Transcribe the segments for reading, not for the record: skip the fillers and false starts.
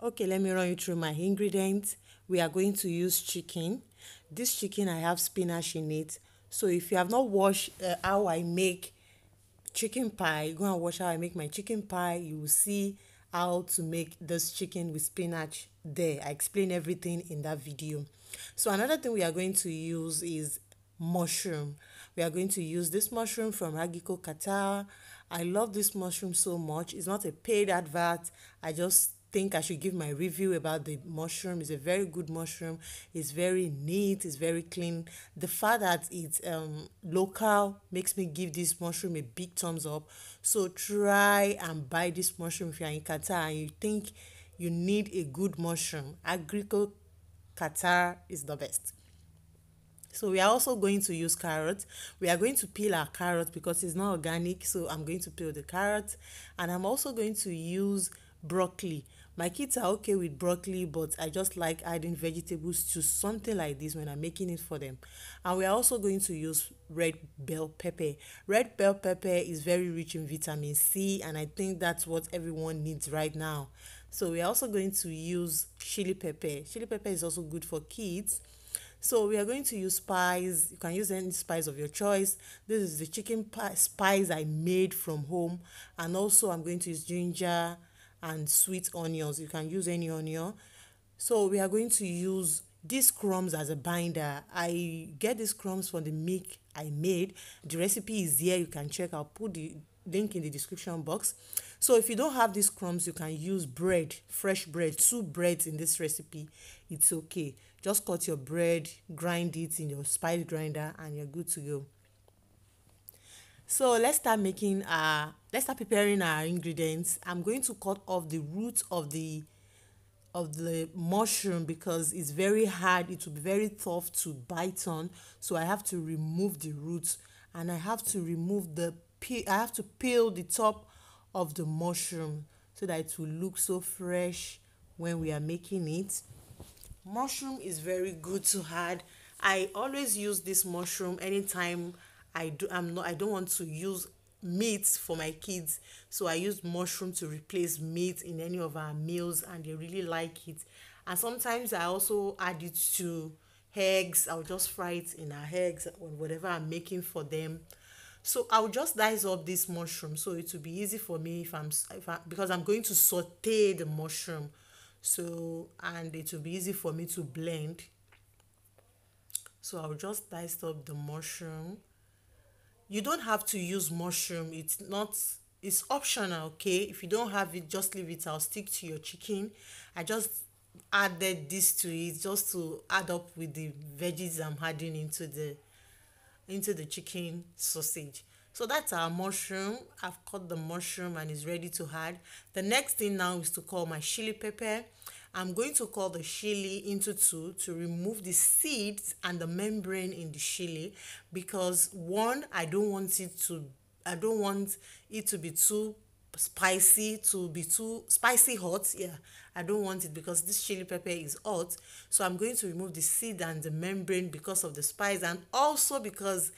Okay, let me run you through my ingredients. We are going to use chicken. This chicken, I have spinach in it. So if you have not watched how I make chicken pie, go and watch how I make my chicken pie. You will see how to make this chicken with spinach there. I explain everything in that video. So another thing we are going to use is mushroom. We are going to use this mushroom from Ragiko Qatar. I love this mushroom so much. It's not a paid advert. I just think I should give my review about the mushroom. It's a very good mushroom. It's very neat. It's very clean. The fact that it's local makes me give this mushroom a big thumbs up. So try and buy this mushroom if you're in Qatar and you think you need a good mushroom. Agrico Qatar is the best. So we are also going to use carrots. We are going to peel our carrots because it's not organic. So I'm going to peel the carrots. And I'm also going to use broccoli. My kids are okay with broccoli, but I just like adding vegetables to something like this when I'm making it for them. And we are also going to use red bell pepper. Red bell pepper is very rich in vitamin C, and I think that's what everyone needs right now. So we are also going to use chili pepper. Chili pepper is also good for kids. So we are going to use spice. You can use any spice of your choice. This is the chicken pie spice I made from home. And also I'm going to use ginger and sweet onions. You can use any onion. So we are going to use these crumbs as a binder. I get these crumbs from the milk I made. The recipe is here. You can check. I'll put the link in the description box. So if you don't have these crumbs, you can use bread, fresh bread, two breads in this recipe. It's okay. Just cut your bread, grind it in your spice grinder, and you're good to go. So let's start preparing our ingredients. I'm going to cut off the root of the mushroom because it's very hard. It will be very tough to bite on. So I have to remove the roots and I have to remove the peel. I have to peel the top of the mushroom so that it will look so fresh when we are making it. Mushroom is very good to add. I always use this mushroom anytime I don't want to use meat for my kids. So I use mushroom to replace meat in any of our meals and they really like it. And sometimes I also add it to eggs. I'll just fry it in our eggs or whatever I'm making for them. So I'll just dice up this mushroom so it will be easy for me because I'm going to saute the mushroom. So and it will be easy for me to blend. So I'll just dice up the mushroom. You don't have to use mushroom. It's optional, okay? If you don't have it, just leave it. I'll stick to your chicken. I just added this to it just to add up with the veggies I'm adding into the chicken sausage. So that's our mushroom. I've cut the mushroom and it's ready to add. The next thing now is to cut my chili pepper. I'm going to cut the chili into two to remove the seeds and the membrane in the chili because one, I don't want it to be too spicy hot. Yeah, I don't want it because this chili pepper is hot. So I'm going to remove the seed and the membrane because of the spice and also because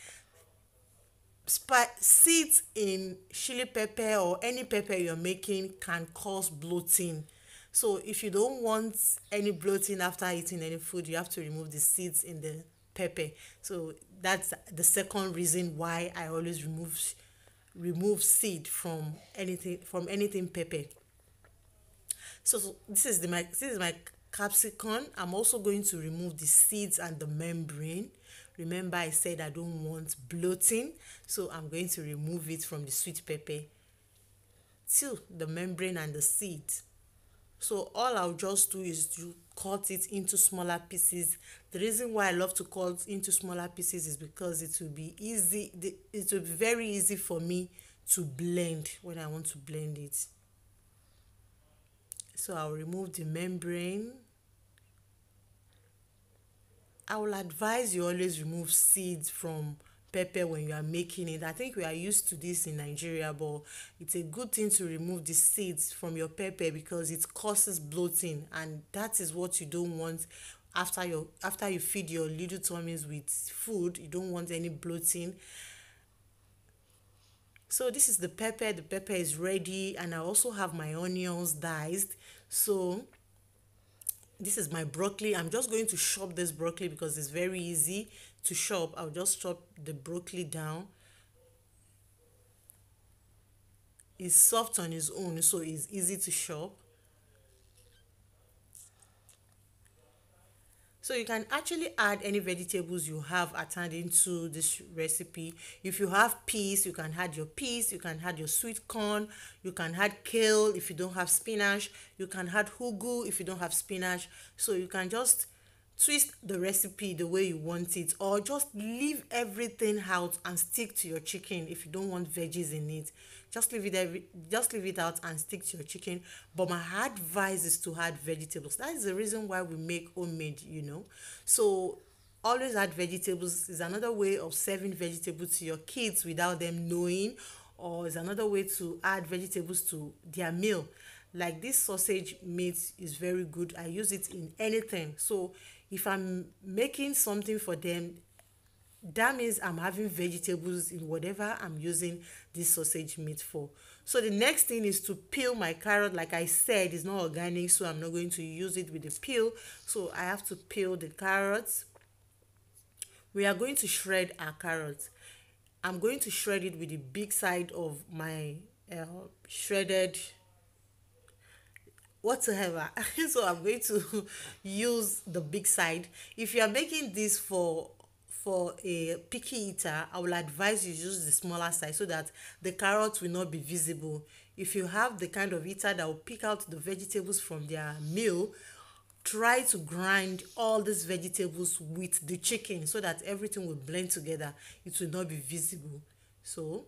seeds in chili pepper or any pepper you're making can cause bloating. So if you don't want any bloating after eating any food, you have to remove the seeds in the pepper. So that's the second reason why I always remove seed from anything pepper. So this is my capsicum. I'm also going to remove the seeds and the membrane. Remember I said I don't want bloating, so I'm going to remove it from the sweet pepper till the membrane and the seeds. So all I'll just do is to cut it into smaller pieces. The reason why I love to cut into smaller pieces is because it will be easy. It will be very easy for me to blend when I want to blend it. So I'll remove the membrane. I will advise you always remove seeds from pepper when you are making it. I think we are used to this in Nigeria, but it's a good thing to remove the seeds from your pepper because it causes bloating, and that is what you don't want after you feed your little tummies with food. You don't want any bloating. So this is the pepper. The pepper is ready, and I also have my onions diced. So This is my broccoli. I'm just going to chop this broccoli because it's very easy to chop. I'll just chop the broccoli down. It's soft on its own, so it's easy to chop. So you can actually add any vegetables you have at hand into this recipe. If you have peas, you can add your peas, you can add your sweet corn, you can add kale if you don't have spinach, you can add ugu if you don't have spinach. So you can just twist the recipe the way you want it, or just leave everything out and stick to your chicken if you don't want veggies in it. Just leave it out and stick to your chicken. But my advice is to add vegetables. That is the reason why we make homemade. So always add vegetables is another way of serving vegetables to your kids without them knowing, or is another way to add vegetables to their meal. Like this sausage meat is very good. I use it in anything. So if I'm making something for them, that means I'm having vegetables in whatever I'm using this sausage meat for. So the next thing is to peel my carrot. Like I said, it's not organic, so I'm not going to use it with the peel. So I have to peel the carrots. We are going to shred our carrots. I'm going to shred it with the big side of my shredded whatsoever. So I'm going to use the big side. If you are making this for a picky eater, I will advise you use the smaller size so that the carrots will not be visible. If you have the kind of eater that will pick out the vegetables from their meal, try to grind all these vegetables with the chicken so that everything will blend together. It will not be visible. So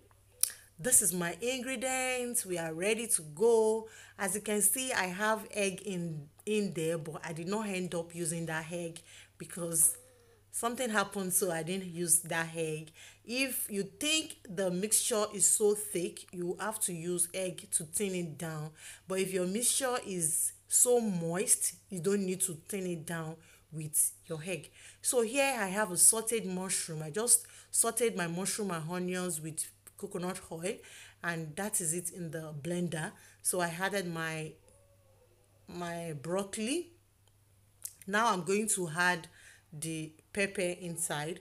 this is my ingredients. We are ready to go. As you can see, I have egg in there, but I did not end up using that egg because something happened, so I didn't use that egg. If you think the mixture is so thick, you have to use egg to thin it down. But if your mixture is so moist, you don't need to thin it down with your egg. So here I have a sauteed mushroom. I just sauteed my mushroom and onions with coconut oil, and that is it in the blender. So I added my broccoli. Now I'm going to add the pepper inside,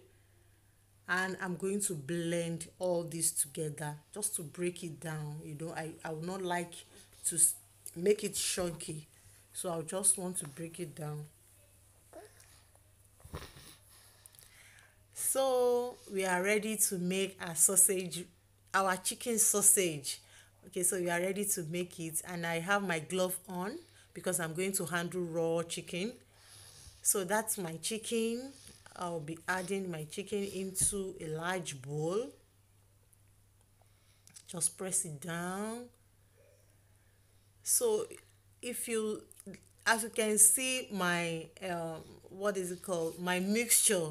and I'm going to blend all this together just to break it down. I would not like to make it chunky, so I just want to break it down. So we are ready to make our sausage, our chicken sausage. Okay, so we are ready to make it, and I have my glove on because I'm going to handle raw chicken. So that's my chicken. I'll be adding my chicken into a large bowl. Just press it down. So if you, as you can see, my what is it called, my mixture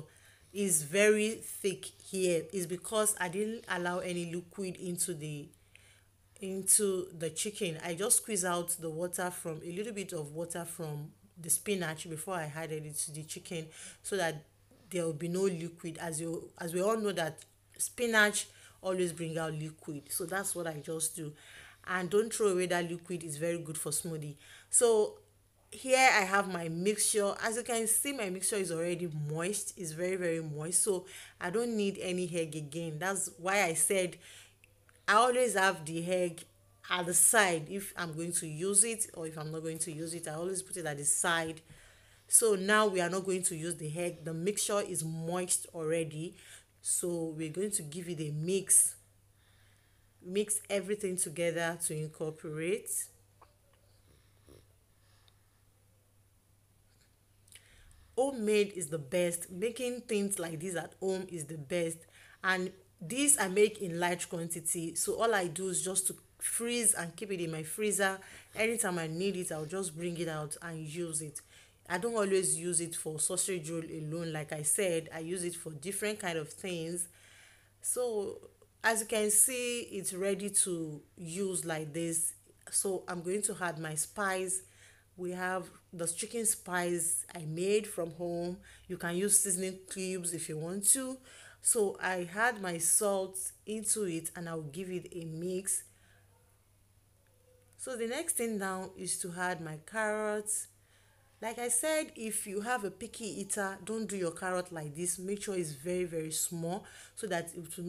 is very thick here. Is because I didn't allow any liquid into the chicken. I just squeeze out the water from a little bit of water from the spinach before I added it to the chicken, so that there will be no liquid. As we all know that spinach always bring out liquid. So that's what I just do. And don't throw away that liquid, is very good for smoothie. So here I have my mixture. As you can see, my mixture is already moist. It's very, very moist. So I don't need any egg again. That's why I said I always have the egg at the side if I'm going to use it, or if I'm not going to use it, I always put it at the side. So now we are not going to use the egg. The mixture is moist already. So we're going to give it a mix. Mix everything together to incorporate. Homemade is the best. Making things like this at home is the best. And this I make in large quantity, so all I do is just to freeze and keep it in my freezer. Anytime I need it, I'll just bring it out and use it. I don't always use it for sausage roll alone. Like I said, I use it for different kind of things. So as you can see, it's ready to use like this. So I'm going to add my spice. We have the chicken spice I made from home. You can use seasoning cubes if you want to. So I add my salt into it, and I'll give it a mix. So the next thing now is to add my carrots. Like I said, if you have a picky eater, don't do your carrot like this. Make sure it's very, very small so that it will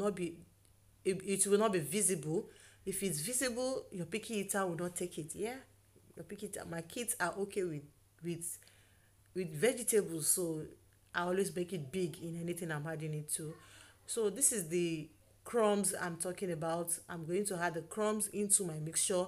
not be visible. If it's visible, your picky eater will not take it. Yeah, your picky eater. My kids are okay with with vegetables, so I always make it big in anything I'm adding it to. So this is the crumbs I'm talking about. I'm going to add the crumbs into my mixture.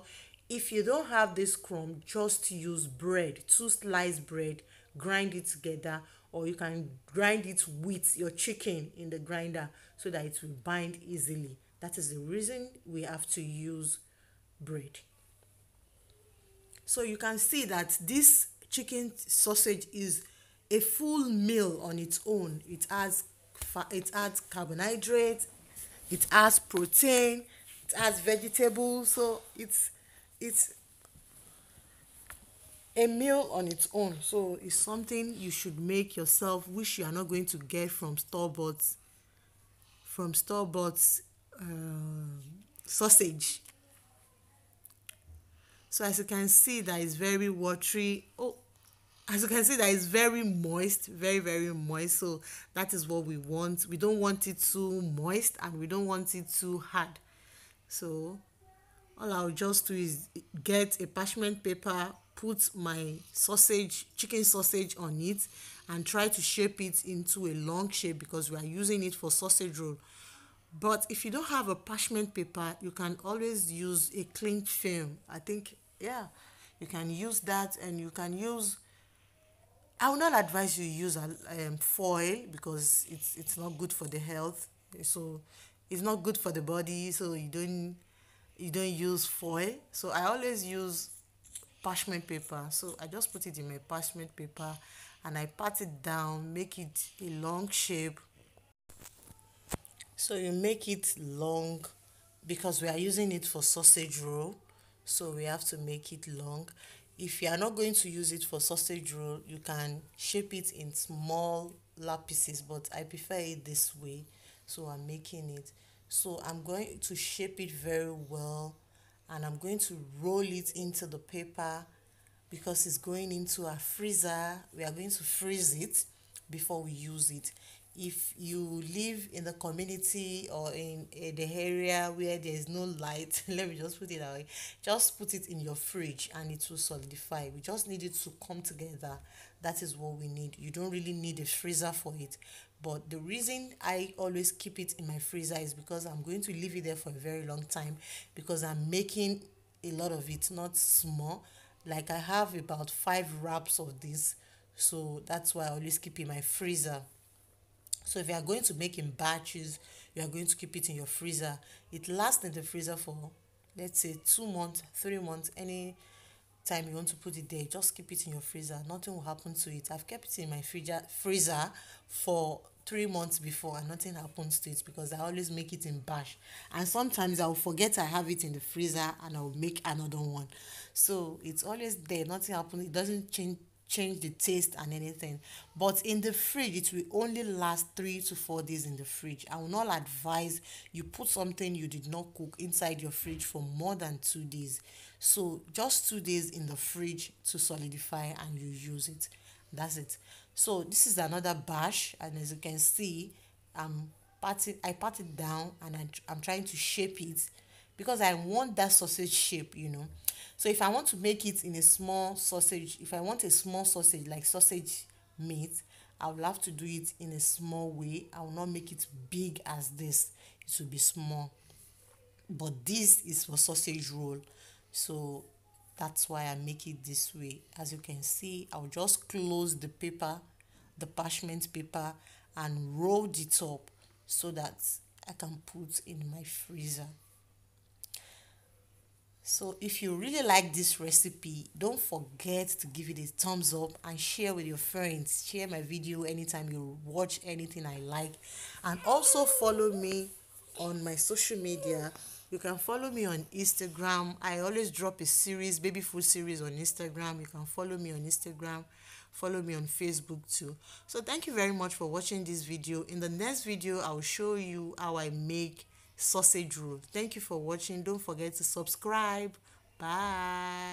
If you don't have this crumb, just use bread, two sliced bread, grind it together, or you can grind it with your chicken in the grinder so that it will bind easily. That is the reason we have to use bread. So you can see that this chicken sausage is a full meal on its own. It adds carbohydrate, it has protein, it has vegetables. So it's a meal on its own. So it's something you should make yourself, which you are not going to get from store bought sausage. So as you can see that it's very watery. Oh, as you can see that it's very moist, very, very moist. So that is what we want. We don't want it too moist and we don't want it too hard. So all I'll just do is get a parchment paper, put my sausage, chicken sausage on it, and try to shape it into a long shape because we are using it for sausage roll. But if you don't have a parchment paper, you can always use a cling film. I think, yeah, you can use that, and you can use. I will not advise you use foil because it's not good for the health. So it's not good for the body. So you don't use foil. So I always use parchment paper. So I just put it in my parchment paper and I pat it down, make it a long shape. So you make it long because we are using it for sausage roll. So we have to make it long. If you are not going to use it for sausage roll, you can shape it in smaller pieces, but I prefer it this way. So I'm making it. So I'm going to shape it very well and I'm going to roll it into the paper because it's going into a freezer. We are going to freeze it before we use it. If you live in the community or in the area where there is no light, let me just put it that way, just put it in your fridge and it will solidify. We just need it to come together. That is what we need. You don't really need a freezer for it. But the reason I always keep it in my freezer is because I'm going to leave it there for a very long time because I'm making a lot of it, not small. Like I have about 5 wraps of this, so that's why I always keep in my freezer. So if you are going to make in batches, you are going to keep it in your freezer. It lasts in the freezer for, let's say, 2 months, 3 months, any time you want to put it there. Just keep it in your freezer. Nothing will happen to it. I've kept it in my freezer for 3 months before and nothing happens to it because I always make it in batch. And sometimes I'll forget I have it in the freezer and I'll make another one. So it's always there. Nothing happens. It doesn't change the taste and anything. But in the fridge, it will only last 3 to 4 days in the fridge. I will not advise you put something you did not cook inside your fridge for more than 2 days. So just 2 days in the fridge to solidify and you use it. That's it. So this is another bash, and as you can see, I pat it down and I'm trying to shape it because I want that sausage shape. So if I want to make it in a small sausage, if I want a small sausage like sausage meat, I will have to do it in a small way. I will not make it big as this. It will be small. But this is for sausage roll. So that's why I make it this way. As you can see, I'll just close the paper, the parchment paper, and roll it up so that I can put in my freezer. So if you really like this recipe, don't forget to give it a thumbs up and share with your friends. Share my video anytime you watch anything I like. And also follow me on my social media. You can follow me on Instagram. I always drop a series, baby food series on Instagram. You can follow me on Instagram. Follow me on Facebook too. So thank you very much for watching this video. In the next video, I will show you how I make sausage roll. Thank you for watching. Don't forget to subscribe. Bye.